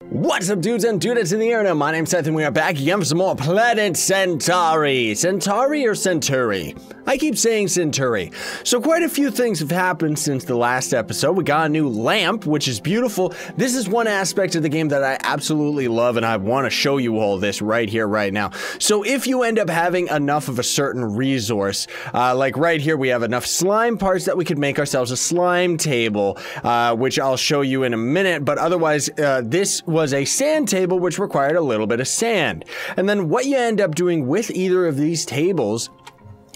What's up, dudes and dudettes in the internet? My name's Scythe and we are back again for some more Planet Centauri. Centauri or Centauri? I keep saying Centauri. So quite a few things have happened since the last episode. We got a new lamp, which is beautiful. This is one aspect of the game that I absolutely love, and I want to show you all this right here, right now. So if you end up having enough of a certain resource, like right here, we have enough slime parts that we could make ourselves a slime table, which I'll show you in a minute, but otherwise, this was a sand table which required a little bit of sand. And then what you end up doing with either of these tables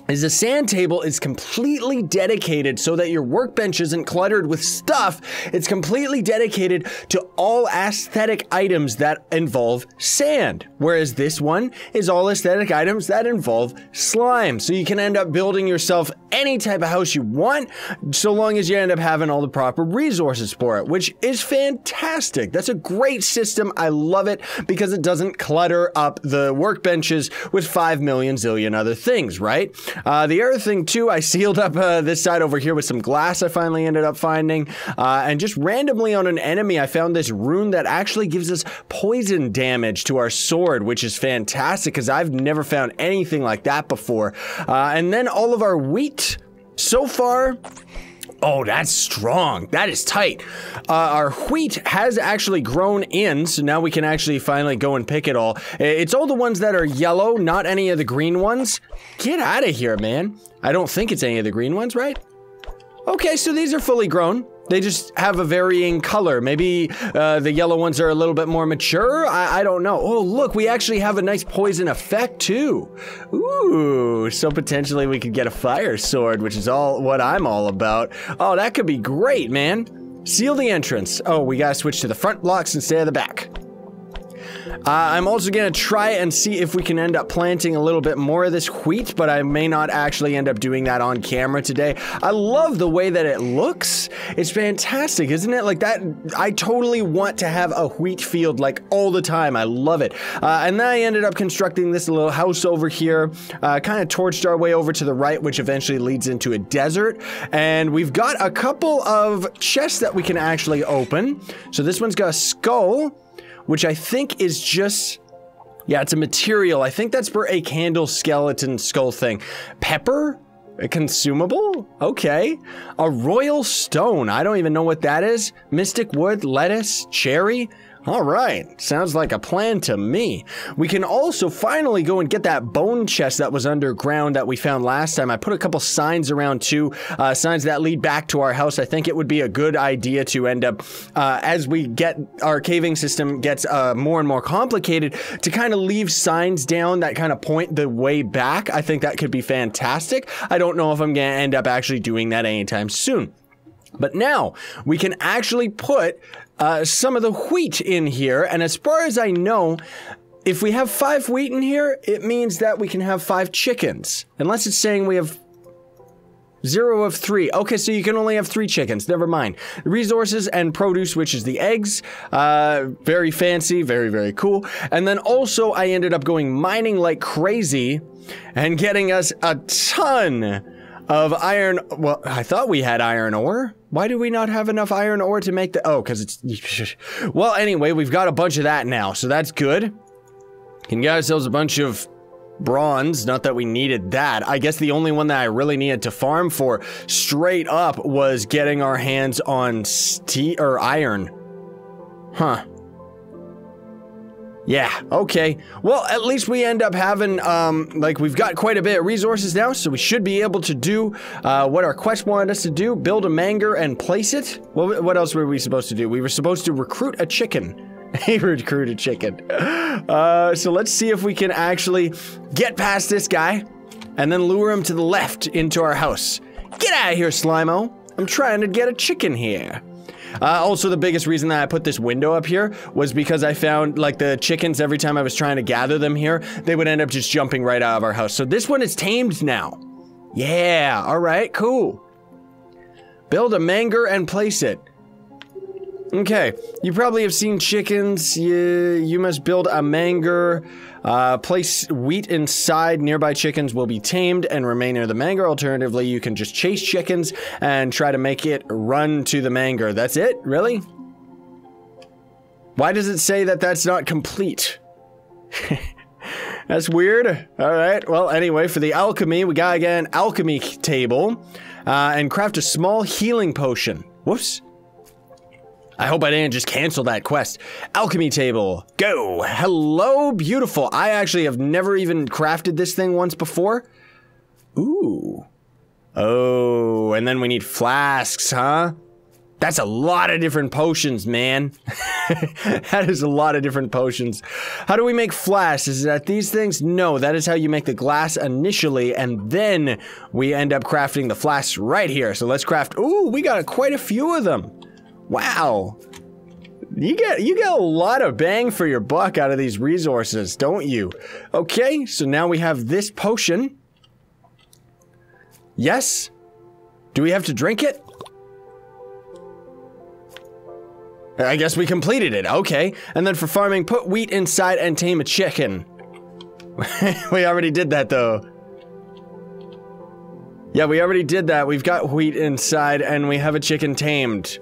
is the sand table is completely dedicated so that your workbench isn't cluttered with stuff. It's completely dedicated to all aesthetic items that involve sand. Whereas this one is all aesthetic items that involve slime. So you can end up building yourself any type of house you want, so long as you end up having all the proper resources for it, which is fantastic. That's a great system. I love it because it doesn't clutter up the workbenches with 5 million zillion other things, right? The other thing too, I sealed up this side over here with some glass I finally ended up finding, and just randomly on an enemy I found this rune that actually gives us poison damage to our sword, which is fantastic because I've never found anything like that before. And then all of our wheat so far, oh, that's strong. That is tight. Our wheat has actually grown in, so now we can actually finally go and pick it all. It's all the ones that are yellow, not any of the green ones. Get out of here, man. I don't think it's any of the green ones, right? Okay, so these are fully grown. They just have a varying color. Maybe the yellow ones are a little bit more mature. I don't know. Oh, look, we actually have a nice poison effect too. Ooh, so potentially we could get a fire sword, which is all what I'm all about. Oh, that could be great, man. Seal the entrance. Oh, we gotta switch to the front blocks instead of the back. I'm also gonna try and see if we can end up planting a little bit more of this wheat, but I may not actually end up doing that on camera today. I love the way that it looks. It's fantastic, isn't it? Like that, I totally want to have a wheat field like all the time. I love it. And then I ended up constructing this little house over here, kind of torched our way over to the right, which eventually leads into a desert. And we've got a couple of chests that we can actually open. So this one's got a skull, which I think is just, yeah, it's a material. I think that's for a candle skeleton skull thing. Pepper? A consumable? Okay. A royal stone. I don't even know what that is. Mystic wood, lettuce, cherry. All right, sounds like a plan to me. We can also finally go and get that bone chest that was underground that we found last time. I put a couple signs around too, signs that lead back to our house. I think it would be a good idea to end up, as we get, our caving system gets more and more complicated, to kind of leave signs down that kind of point the way back. I think that could be fantastic. I don't know if I'm gonna end up actually doing that anytime soon. But now we can actually put some of the wheat in here, and as far as I know, if we have 5 wheat in here, it means that we can have 5 chickens. Unless it's saying we have 0 of 3. Okay, so you can only have 3 chickens. Never mind. Resources and produce, which is the eggs. Very fancy, very, very cool. And then also I ended up going mining like crazy and getting us a ton of iron. Well, I thought we had iron ore. Why do we not have enough iron ore to make the, oh, because it's, well, anyway, we've got a bunch of that now, so that's good. Can get ourselves a bunch of bronze, not that we needed that. I guess the only one that I really needed to farm for straight up was getting our hands on iron. Huh. Yeah, okay. Well, at least we end up having, like, we've got quite a bit of resources now, so we should be able to do, what our quest wanted us to do, build a manger and place it. What else were we supposed to do? We were supposed to recruit a chicken. Recruit a chicken. So let's see if we can actually get past this guy and then lure him to the left into our house. Get out of here, Slimo. I'm trying to get a chicken here. Also, the biggest reason that I put this window up here was because I found, like, the chickens, every time I was trying to gather them here, they would end up just jumping right out of our house. So this one is tamed now. Yeah, all right, cool. Build a manger and place it. Okay, you probably have seen chickens. You must build a manger. Place wheat inside. Nearby chickens will be tamed and remain near the manger. Alternatively, you can just chase chickens and try to make it run to the manger. That's it? Really? Why does it say that that's not complete? That's weird. All right. Well, anyway, for the alchemy, we gotta get an alchemy table and craft a small healing potion. Whoops. I hope I didn't just cancel that quest. Alchemy table, go. Hello, beautiful. I actually have never even crafted this thing once before. Ooh. Oh, and then we need flasks, huh? That's a lot of different potions, man. That is a lot of different potions. How do we make flasks? Is that these things? No, that is how you make the glass initially, and then we end up crafting the flasks right here. So let's craft. Ooh, we got quite a few of them. Wow. You get a lot of bang for your buck out of these resources, don't you? Okay, so now we have this potion. Yes? Do we have to drink it? I guess we completed it, okay. And then for farming, put wheat inside and tame a chicken. We already did that though. Yeah, we already did that. We've got wheat inside and we have a chicken tamed.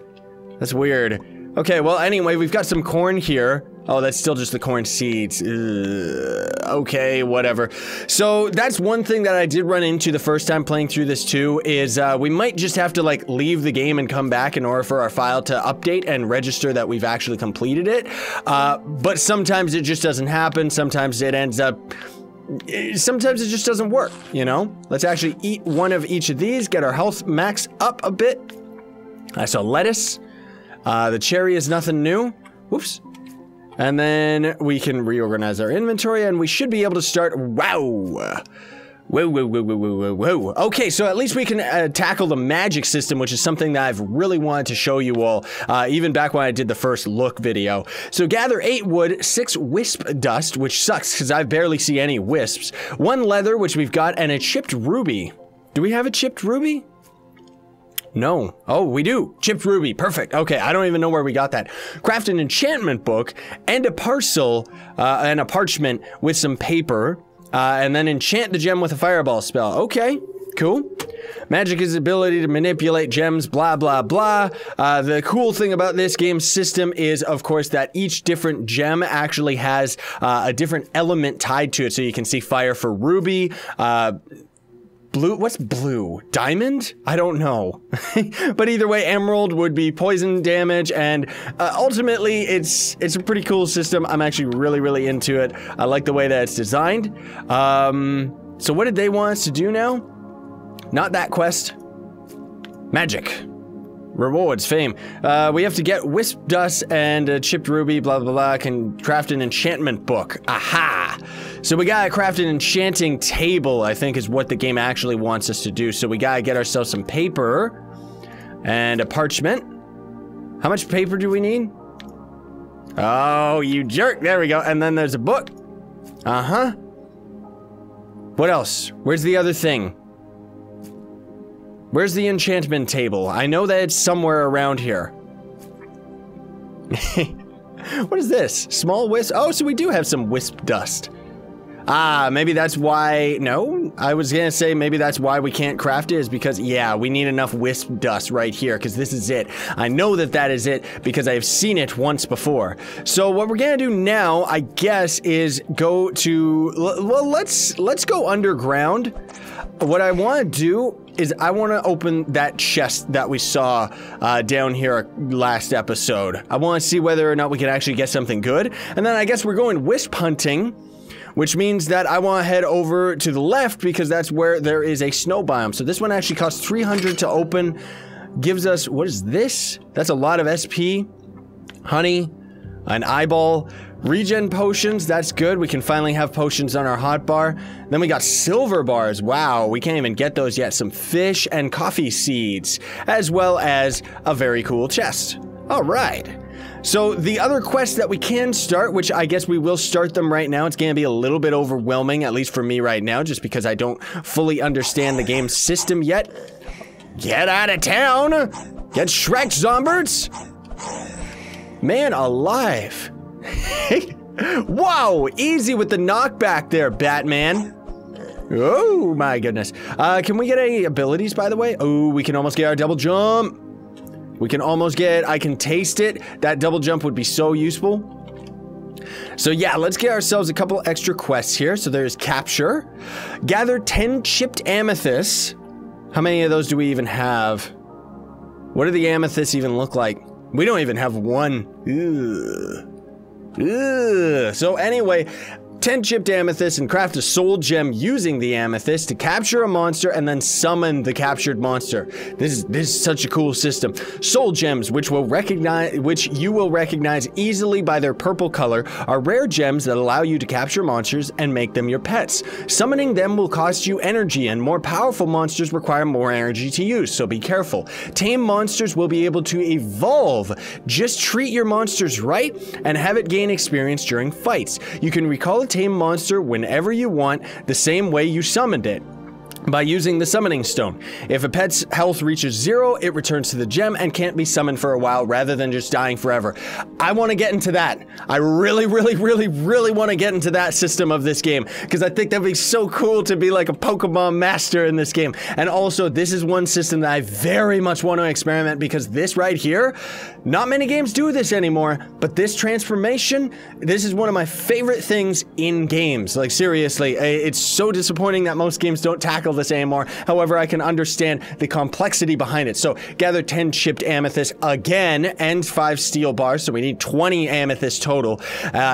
That's weird. Okay, well anyway, we've got some corn here. Oh, that's still just the corn seeds. Okay, whatever. So that's one thing that I did run into the first time playing through this too, is we might just have to like leave the game and come back in order for our file to update and register that we've actually completed it. But sometimes it just doesn't happen. Sometimes it ends up, sometimes it just doesn't work, you know? Let's actually eat one of each of these, get our health max up a bit. I saw lettuce. The cherry is nothing new. Whoops. And then we can reorganize our inventory and we should be able to start. Wow. Whoa, whoa, whoa, whoa, whoa, whoa, whoa. Okay, so at least we can tackle the magic system, which is something that I've really wanted to show you all, even back when I did the first look video. So gather 8 wood, 6 wisp dust, which sucks because I barely see any wisps, 1 leather, which we've got, and a chipped ruby. Do we have a chipped ruby? No. Oh, we do. Chipped ruby. Perfect. Okay, I don't even know where we got that. Craft an enchantment book and a parcel and a parchment with some paper, and then enchant the gem with a fireball spell. Okay, cool. Magic is the ability to manipulate gems, blah, blah, blah. The cool thing about this game system is, of course, that each different gem actually has a different element tied to it. So you can see fire for ruby, blue, what's blue? Diamond? I don't know. But either way, emerald would be poison damage, and ultimately, it's a pretty cool system. I'm actually really, really into it. I like the way that it's designed. So what did they want us to do now? Not that quest. Magic. Rewards, fame. We have to get wisp dust and a chipped ruby, blah, blah, blah. Can craft an enchantment book. Aha! So we gotta craft an enchanting table, I think is what the game actually wants us to do. So we gotta get ourselves some paper and a parchment. How much paper do we need? Oh, you jerk. There we go. And then there's a book. Uh-huh. What else? Where's the other thing? Where's the enchantment table? I know that it's somewhere around here. What is this? Small wisp? Oh, so we do have some wisp dust. Ah, maybe that's why. No, I was gonna say maybe that's why we can't craft it, is because, yeah, we need enough wisp dust right here, because this is it. I know that that is it because I've seen it once before. So what we're gonna do now, I guess, is go to, well, let's go underground. What I want to do is I want to open that chest that we saw down here last episode. I want to see whether or not we can actually get something good. And then I guess we're going wisp hunting, which means that I want to head over to the left because that's where there is a snow biome. So this one actually costs 300 to open. Gives us, what is this? That's a lot of SP, honey, an eyeball. Regen potions, that's good. We can finally have potions on our hotbar. Then we got silver bars. Wow, we can't even get those yet. Some fish and coffee seeds, as well as a very cool chest. All right. So the other quests that we can start, which I guess we will start them right now. It's going to be a little bit overwhelming, at least for me right now, just because I don't fully understand the game system yet. Get out of town. Get Shrek, Zomberts. Man alive. Wow, easy with the knockback there, Batman. Oh my goodness. Can we get any abilities, by the way? Oh, we can almost get our double jump. We can almost get it. I can taste it. That double jump would be so useful. So yeah, let's get ourselves a couple extra quests here. So there's capture. Gather 10 chipped amethysts. How many of those do we even have? What do the amethysts even look like? We don't even have one. Ugh. Ugh. So anyway, 10 chipped amethysts and craft a soul gem using the amethyst to capture a monster and then summon the captured monster. This is such a cool system. Soul gems, which you will recognize easily by their purple color, are rare gems that allow you to capture monsters and make them your pets. Summoning them will cost you energy, and more powerful monsters require more energy to use, so be careful. Tame monsters will be able to evolve. Just treat your monsters right and have it gain experience during fights. You can recall a tame monster whenever you want, the same way you summoned it, by using the summoning stone. If a pet's health reaches 0, it returns to the gem and can't be summoned for a while rather than just dying forever. I want to get into that. I really want to get into that system of this game, because I think that'd be so cool to be like a Pokemon master in this game. And also, this is one system that I very much want to experiment, because this right here, not many games do this anymore, but this transformation, this is one of my favorite things in games. Like seriously, it's so disappointing that most games don't tackle this anymore. However, I can understand the complexity behind it. So gather 10 chipped amethysts again and 5 steel bars, so we need 20 amethysts total.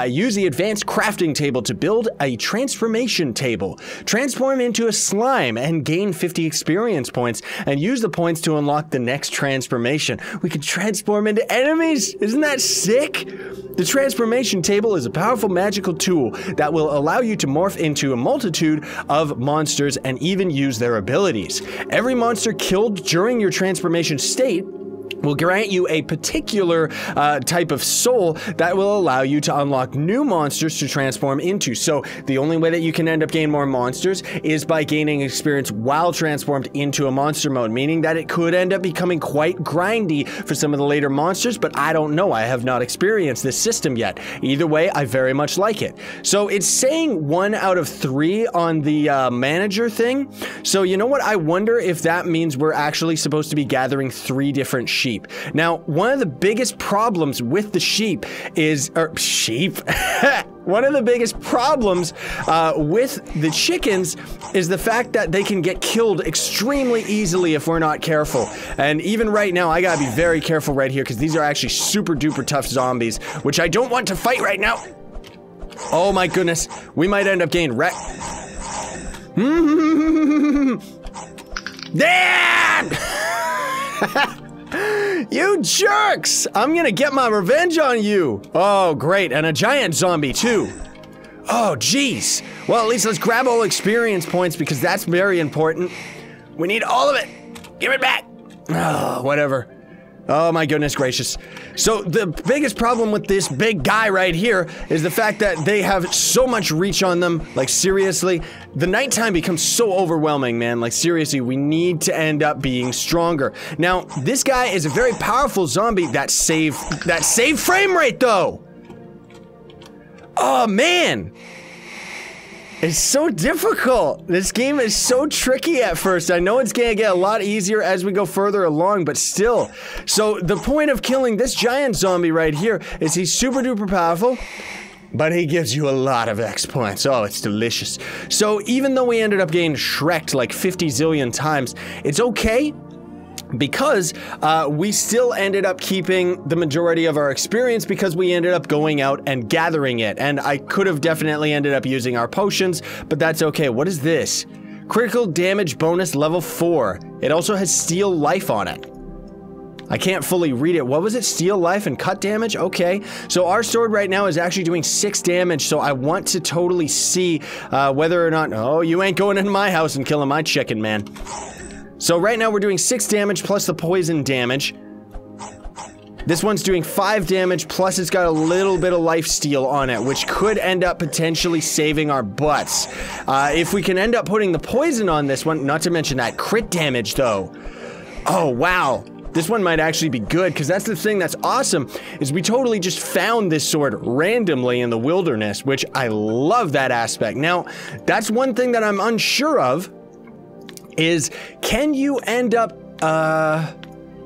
Use the advanced crafting table to build a transformation table. Transform into a slime and gain 50 experience points, and use the points to unlock the next transformation. We can transform into enemies. Isn't that sick? The transformation table is a powerful magical tool that will allow you to morph into a multitude of monsters and even use their abilities. Every monster killed during your transformation state will grant you a particular type of soul that will allow you to unlock new monsters to transform into. So the only way that you can end up gaining more monsters is by gaining experience while transformed into a monster mode, meaning that it could end up becoming quite grindy for some of the later monsters, but I don't know. I have not experienced this system yet. Either way, I very much like it. So it's saying 1 out of 3 on the manager thing. So you know what? I wonder if that means we're actually supposed to be gathering 3 different sheep. Now, one of the biggest problems with the sheep is, one of the biggest problems with the chickens is the fact that they can get killed extremely easily if we're not careful. And even right now, I gotta be very careful right here, because these are actually super duper tough zombies, which I don't want to fight right now. Oh my goodness, we might end up getting wrecked. Damn! You jerks! I'm gonna get my revenge on you! Oh, great, and a giant zombie, too. Oh, jeez. Well, at least let's grab all experience points, because that's very important. We need all of it! Give it back! Oh, whatever. Oh my goodness gracious. So the biggest problem with this big guy right here is the fact that they have so much reach on them. Like seriously, the nighttime becomes so overwhelming, man. Like seriously, we need to end up being stronger. Now, this guy is a very powerful zombie. That save frame rate though. Oh man. It's so difficult. This game is so tricky at first. I know it's gonna get a lot easier as we go further along, but still. So the point of killing this giant zombie right here is he's super duper powerful, but he gives you a lot of X points. Oh, it's delicious. So even though we ended up getting Shrek'd like 50 zillion times, it's okay, because we still ended up keeping the majority of our experience because we ended up going out and gathering it. And I could have definitely ended up using our potions, but that's okay. What is this? Critical damage bonus level 4. It also has steal life on it. I can't fully read it. What was it? Steal life and cut damage? Okay. So our sword right now is actually doing 6 damage, so I want to totally see whether or not... Oh, you ain't going into my house and killing my chicken, man. So right now we're doing 6 damage plus the poison damage. This one's doing 5 damage, plus it's got a little bit of life steal on it, which could end up potentially saving our butts. If we can end up putting the poison on this one, not to mention that crit damage though. Oh wow. This one might actually be good, because that's the thing that's awesome, is we totally just found this sword randomly in the wilderness, which I love that aspect. Now, that's one thing that I'm unsure of, is can you end up,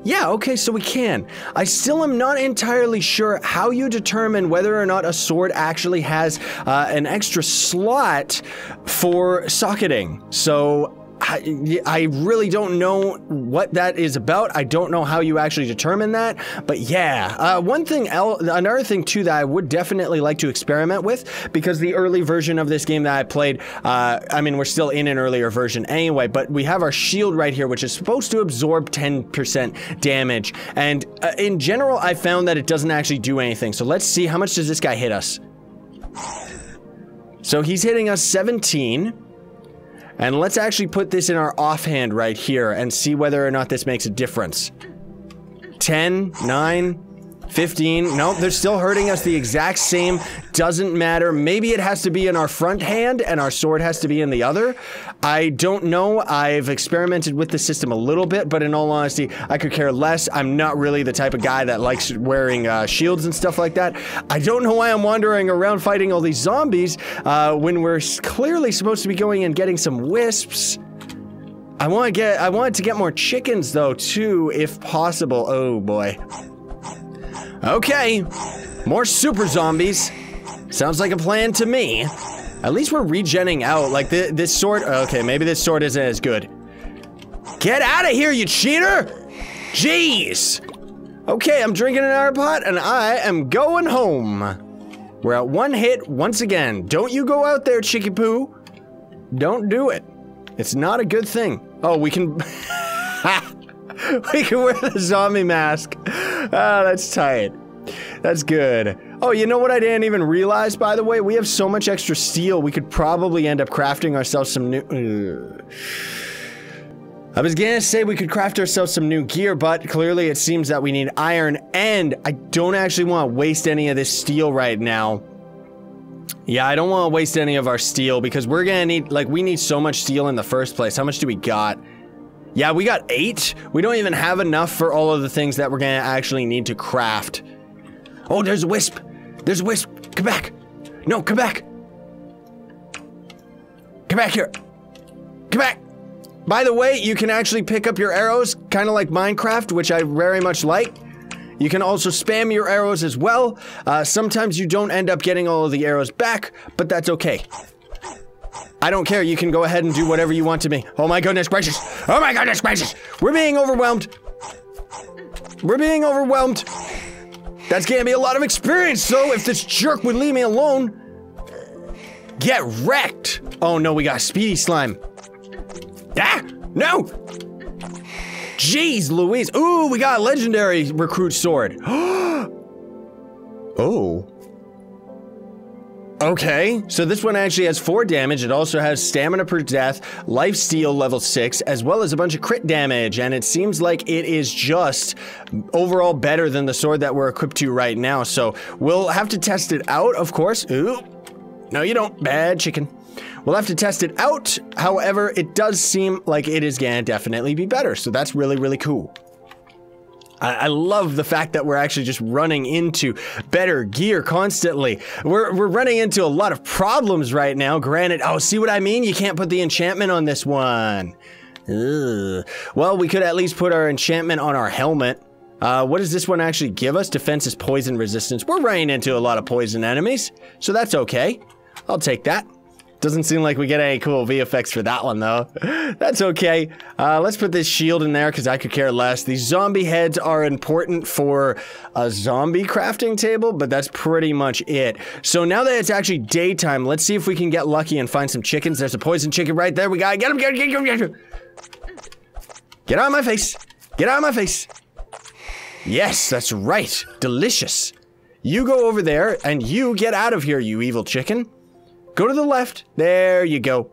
Yeah, okay, so we can. I still am not entirely sure how you determine whether or not a sword actually has an extra slot for socketing. So I really don't know what that is about. I don't know how you actually determine that, but yeah. Another thing too that I would definitely like to experiment with, because the early version of this game that I played, I mean, we're still in an earlier version anyway, but we have our shield right here, which is supposed to absorb 10% damage, and in general, I found that it doesn't actually do anything. So let's see, how much does this guy hit us? So he's hitting us 17. And let's actually put this in our offhand right here and see whether or not this makes a difference. 10, 9, 15. Nope, they're still hurting us the exact same. Doesn't matter. Maybe it has to be in our front hand and our sword has to be in the other. I don't know. I've experimented with the system a little bit, but in all honesty, I could care less. I'm not really the type of guy that likes wearing shields and stuff like that. I don't know why I'm wandering around fighting all these zombies when we're clearly supposed to be going and getting some wisps. I wanted to get more chickens though, too, if possible. Oh boy. Okay, more super zombies. Sounds like a plan to me. At least we're regenning out. Like this sword. Okay, maybe this sword isn't as good. Get out of here, you cheater! Jeez. Okay, I'm drinking an hour pot and I am going home. We're at 1 hit once again. Don't you go out there, Chicky Poo. Don't do it. It's not a good thing. Oh, we can. We can wear the zombie mask. Ah, that's tight. That's good. Oh, you know what I didn't even realize, by the way? We have so much extra steel, we could probably end up crafting ourselves some new... I was gonna say we could craft ourselves some new gear, but clearly it seems that we need iron, and I don't actually want to waste any of this steel right now. Yeah, I don't want to waste any of our steel, because we're gonna need, like, we need so much steel in the first place. How much do we got? Yeah, we got 8. We don't even have enough for all of the things that we're gonna actually need to craft. Oh, there's a wisp. There's a wisp. Come back. No, come back. Come back here. Come back. By the way, you can actually pick up your arrows, kind of like Minecraft, which I very much like. You can also spam your arrows as well. Sometimes you don't end up getting all of the arrows back, but that's okay. I don't care, you can go ahead and do whatever you want to me. Oh my goodness gracious! Oh my goodness gracious! We're being overwhelmed! We're being overwhelmed! That's gonna be a lot of experience, though, if this jerk would leave me alone! Get wrecked! Oh no, we got a speedy slime. Ah! No! Jeez Louise! Ooh, we got a legendary recruit sword! Oh. Okay, so this one actually has 4 damage. It also has stamina per death, life steal level 6, as well as a bunch of crit damage, and it seems like it is just overall better than the sword that we're equipped to right now, so we'll have to test it out, of course. Ooh, no you don't, bad chicken. We'll have to test it out, however, it does seem like it is gonna definitely be better, so that's really, really cool. I love the fact that we're actually just running into better gear constantly. We're running into a lot of problems right now, granted. Oh, see what I mean? You can't put the enchantment on this one. Ugh. Well, we could at least put our enchantment on our helmet. What does this one actually give us? Defense is poison resistance. We're running into a lot of poison enemies, so that's okay. I'll take that. Doesn't seem like we get any cool VFX for that one, though. That's okay. Let's put this shield in there, because I could care less. These zombie heads are important for a zombie crafting table, but that's pretty much it. So now that it's actually daytime, let's see if we can get lucky and find some chickens. There's a poison chicken right there. We gotta get him, get him. Get out of my face. Get out of my face. Yes, that's right. Delicious. You go over there, and you get out of here, you evil chicken. Go to the left. There you go.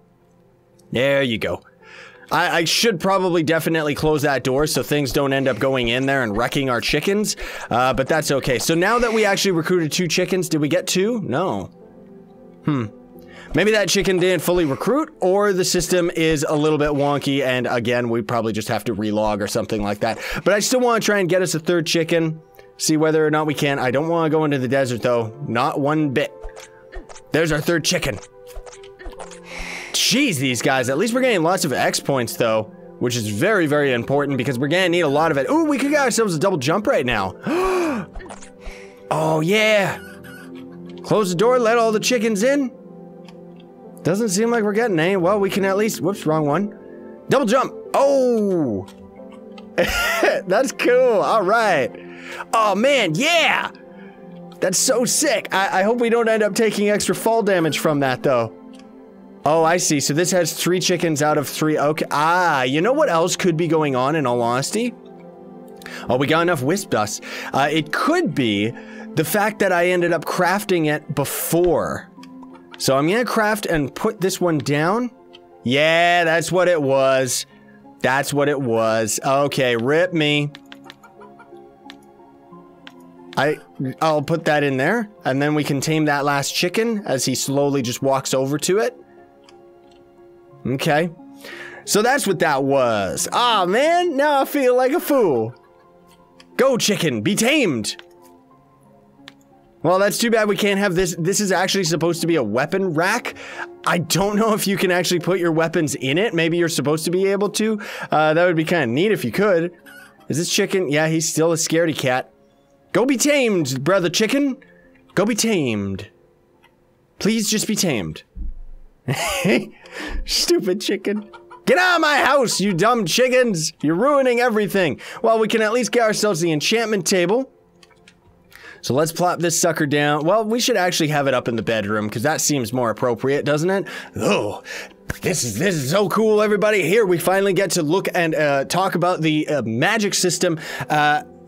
There you go. I should probably definitely close that door so things don't end up going in there and wrecking our chickens. But that's okay. So now that we actually recruited 2 chickens, did we get 2? No. Maybe that chicken didn't fully recruit, or the system is a little bit wonky, and again, we probably just have to relog or something like that. But I still want to try and get us a 3rd chicken. See whether or not we can. I don't want to go into the desert, though. Not one bit. There's our 3rd chicken. Jeez, these guys. At least we're getting lots of X points, though. which is very, very important because we're gonna need a lot of it. Ooh, we could get ourselves a double jump right now. Oh, yeah. Close the door, let all the chickens in. Doesn't seem like we're getting any. Well, we can at least, whoops, wrong one. Double jump. Oh. That's cool. All right. Oh, man, yeah. That's so sick. I hope we don't end up taking extra fall damage from that, though. Oh, I see. So this has 3 chickens out of 3. Okay. Ah, you know what else could be going on, in all honesty? Oh, we got enough wisp dust. It could be the fact that I ended up crafting it before. So I'm gonna craft and put this one down. Yeah, that's what it was. That's what it was. Okay, rip me. I'll put that in there, and then we can tame that last chicken as he slowly just walks over to it. Okay. So that's what that was. Ah, man, now I feel like a fool. Go, chicken, be tamed. Well, that's too bad we can't have this. This is actually supposed to be a weapon rack. I don't know if you can actually put your weapons in it. Maybe you're supposed to be able to. That would be kind of neat if you could. Is this chicken? Yeah, he's still a scaredy cat. Go be tamed, brother chicken. Go be tamed. Please just be tamed. Stupid chicken. Get out of my house, you dumb chickens. You're ruining everything. Well, we can at least get ourselves the enchantment table. So let's plop this sucker down. Well, we should actually have it up in the bedroom because that seems more appropriate, doesn't it? Oh, this is so cool, everybody. Here we finally get to look and talk about the magic system.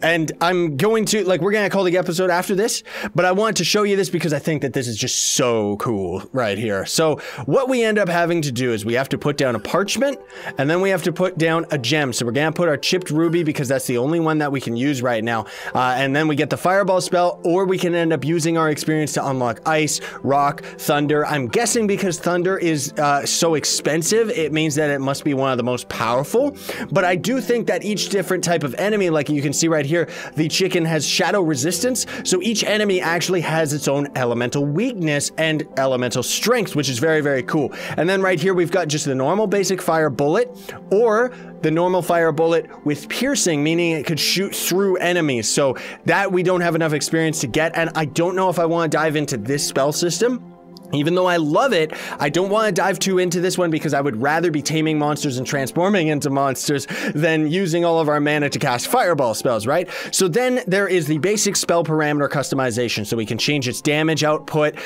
And I'm going to, like, we're gonna call the episode after this, but I want to show you this because I think that this is just so cool right here. So what we end up having to do is we have to put down a parchment, and then we have to put down a gem. So we're gonna put our chipped ruby because that's the only one that we can use right now. And then we get the fireball spell, or we can end up using our experience to unlock ice, rock, thunder. I'm guessing because thunder is so expensive, it means that it must be one of the most powerful. But I do think that each different type of enemy, like you can see right here, the chicken has shadow resistance, so each enemy actually has its own elemental weakness and elemental strength, which is very, very cool. And then right here we've got just the normal basic fire bullet, or the normal fire bullet with piercing, meaning it could shoot through enemies. So that we don't have enough experience to get, and I don't know if I want to dive into this spell system. Even though I love it, I don't want to dive too into this one because I would rather be taming monsters and transforming into monsters than using all of our mana to cast fireball spells, right? So then there is the basic spell parameter customization. So we can change its damage output,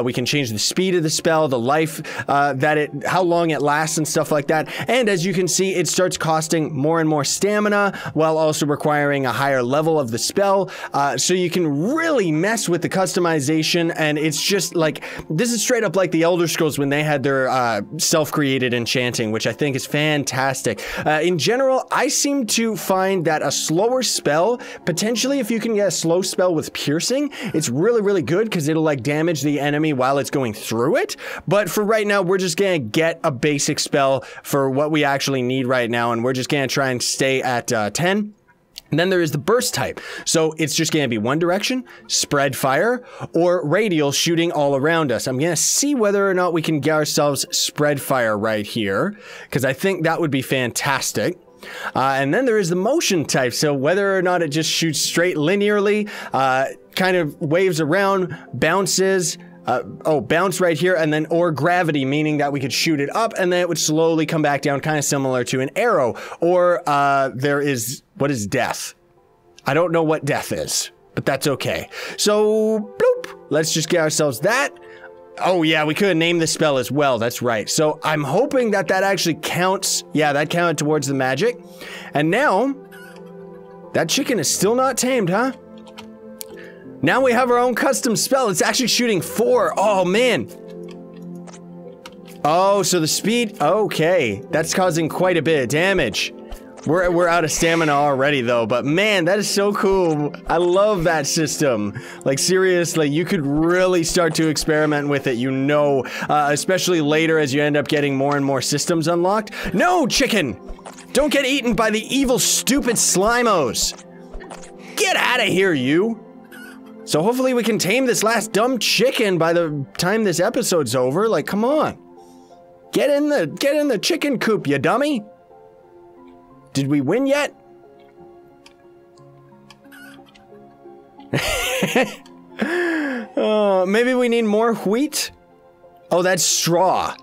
we can change the speed of the spell, the life how long it lasts and stuff like that. And as you can see, it starts costing more and more stamina while also requiring a higher level of the spell. So you can really mess with the customization, and it's just like, this is straight up like the Elder Scrolls when they had their self-created enchanting, which I think is fantastic. In general, I seem to find that a slower spell, potentially if you can get a slow spell with piercing, it's really, really good because it'll like damage the enemy while it's going through it. But for right now, we're just gonna get a basic spell for what we actually need right now, and we're just gonna try and stay at 10. And then there is the burst type. So it's just going to be one direction, spread fire, or radial shooting all around us. I'm going to see whether or not we can get ourselves spread fire right here, because I think that would be fantastic. And then there is the motion type. So whether or not it just shoots straight linearly, kind of waves around, bounces, bounce right here, and then or gravity, meaning that we could shoot it up and then it would slowly come back down, kind of similar to an arrow. Or there is, what is death? I don't know what death is, but that's okay. So bloop, let's just get ourselves that. Oh yeah, we could name the spell as well, that's right. So I'm hoping that that actually counts. Yeah, that counted towards the magic. And now that chicken is still not tamed, huh? Now we have our own custom spell. It's actually shooting 4. Oh, man. Oh, so the speed. Okay. That's causing quite a bit of damage. We're out of stamina already, though. But, man, that is so cool. I love that system. Like, seriously, you could really start to experiment with it, you know. Especially later as you end up getting more and more systems unlocked. No, chicken! Don't get eaten by the evil, stupid Slimos. Get out of here, you. So hopefully we can tame this last dumb chicken by the time this episode's over. Like, come on. Get in the chicken coop, you dummy. Did we win yet? Maybe we need more wheat? Oh, that's straw.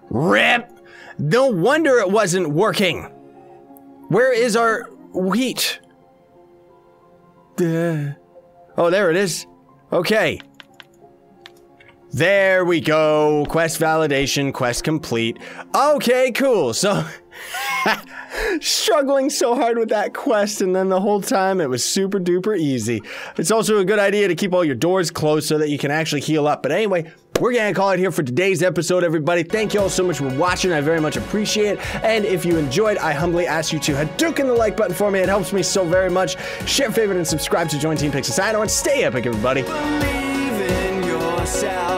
RIP! No wonder it wasn't working. Where is our wheat? Oh, there it is. Okay. There we go. Quest validation, quest complete. Okay, cool. So, struggling so hard with that quest, and then the whole time it was super duper easy. It's also a good idea to keep all your doors closed so that you can actually heal up. But anyway, we're gonna call it here for today's episode, everybody. Thank you all so much for watching. I very much appreciate it. And if you enjoyed, I humbly ask you to Hadouken the like button for me. It helps me so very much. Share, favorite, and subscribe to join Team Pixel Side. And stay epic, everybody. Believe in yourself.